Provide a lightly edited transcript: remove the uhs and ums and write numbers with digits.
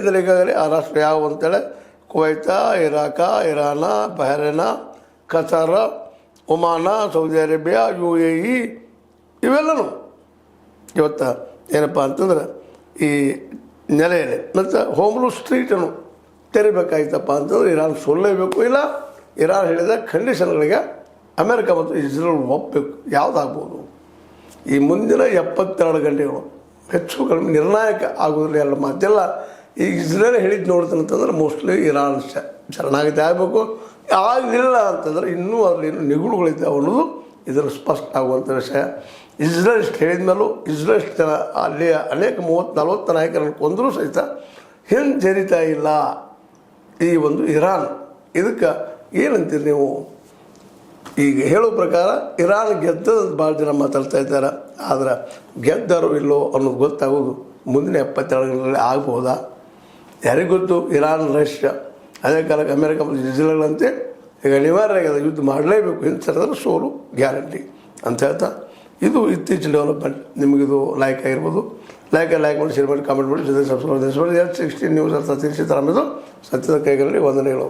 ಹೇಳಿದರೆ ಈಗಾಗಲೇ ಆ ರಾಷ್ಟ್ರ ಯಾವ ಅಂತೇಳಿ ಕುವೈತ, ಇರಾಕ, ಇರಾನ, ಬಹರೇನ, ಕತಾರ, ಒಮಾನ, ಸೌದಿ ಅರೇಬಿಯಾ, UAE ಇವೆಲ್ಲನೂ ಇವತ್ತು ಏನಪ್ಪ ಅಂತಂದ್ರೆ ಈ ನೆಲೆಯಲ್ಲಿ ಮತ್ತು ಹೋಮ್ ರೂಲ್ ಸ್ಟ್ರೀಟನ್ನು ತೆರಿಬೇಕಾಯ್ತಪ್ಪ ಅಂತಂದ್ರೆ ಇರಾನ್ ಸೋಲ್ಲೇಬೇಕು, ಇಲ್ಲ ಇರಾನ್ ಹೇಳಿದ ಕಂಡೀಷನ್ಗಳಿಗೆ ಅಮೆರಿಕ ಮತ್ತು ಇಸ್ರೇಲ್ ಒಪ್ಪಬೇಕು. ಯಾವುದಾಗ್ಬೋದು ಈ ಮುಂದಿನ 72 ಗಂಟೆಗಳು ಹೆಚ್ಚು ಕಡಿಮೆ ನಿರ್ಣಾಯಕ ಆಗೋದಿಲ್ಲ. ಎಲ್ಲ ಮಾತೆಲ್ಲ ಈ ಇಸ್ರೇಲ್ ಹೇಳಿದ್ದು ನೋಡ್ತಾನಂತಂದ್ರೆ ಮೋಸ್ಟ್ಲಿ ಇರಾನ್ ಶರಣಾಗತಿ ಆಗಬೇಕು. ಆಗಲಿಲ್ಲ ಅಂತಂದ್ರೆ ಇನ್ನೂ ಅದರಲ್ಲಿ ಇನ್ನೂ ನಿಗುಳುಗಳಿದ್ದಾವೆ ಅನ್ನೋದು ಇದರ ಸ್ಪಷ್ಟ ಆಗುವಂಥ ವಿಷಯ. ಇಸ್ರೇಲ್ ಹೇಳಿದ ಮೇಲೂ ಇಸ್ರೇಲ್ ಜನ ಅಲ್ಲಿ ಅನೇಕ 30-40 ನಾಯಕರನ್ನು ಕೊಂದರೂ ಸಹಿತ ಹಿಂಜರಿತಾ ಇಲ್ಲ ಈ ಒಂದು ಇರಾನ್. ಇದಕ್ಕೆ ಏನಂತೀರಿ ನೀವು? ಈಗ ಹೇಳೋ ಪ್ರಕಾರ ಇರಾನ್ ಗೆದ್ದದಂತ ಭಾಳ ಜನ ಮಾತಾಡ್ತಾ ಇದ್ದಾರೆ. ಆದರೆ ಗೆದ್ದರೋ ಇಲ್ಲೋ ಅನ್ನೋದು ಗೊತ್ತಾಗೋದು ಮುಂದಿನ 72 ಗಂಟೆಗಳಲ್ಲಿ ಆಗ್ಬೋದಾ? ಯಾರಿಗೂ ಗೊತ್ತು. ಇರಾನ್, ರಷ್ಯಾ, ಅದೇ ಕಾಲಕ್ಕೆ ಅಮೆರಿಕ ಮತ್ತು ಇಸ್ರೇಲ್ ಅಂತೆ ಈಗ ಅನಿವಾರ್ಯ ಆಗಿದೆ, ಯುದ್ಧ ಮಾಡಲೇಬೇಕು. ಹಿಂಸರಿದ್ರೆ ಸೋಲು ಗ್ಯಾರಂಟಿ ಅಂತ ಹೇಳ್ತಾ ಇದು ಇತ್ತೀಚಿನ ಡೆವಲಪ್ಮೆಂಟ್. ನಿಮಗಿದು ಲೈಕ್ ಆಗಿರ್ಬೋದು. ಲೈಕ್ ಮಾಡಿ, ಶೇರ್ ಮಾಡಿ, ಕಾಮೆಂಟ್ ಮಾಡಿ, ಜೊತೆ ಸಬ್ಸ್ಕ್ರೈಬ್ ಮಾಡಿ. 16 ನ್ಯೂಸ್ ಅಂತ ತಿಳಿಸಿ ತರಮಿದು ಸತ್ಯದ ಕೈಗಳಲ್ಲಿ ವಂದನೆಗಳು.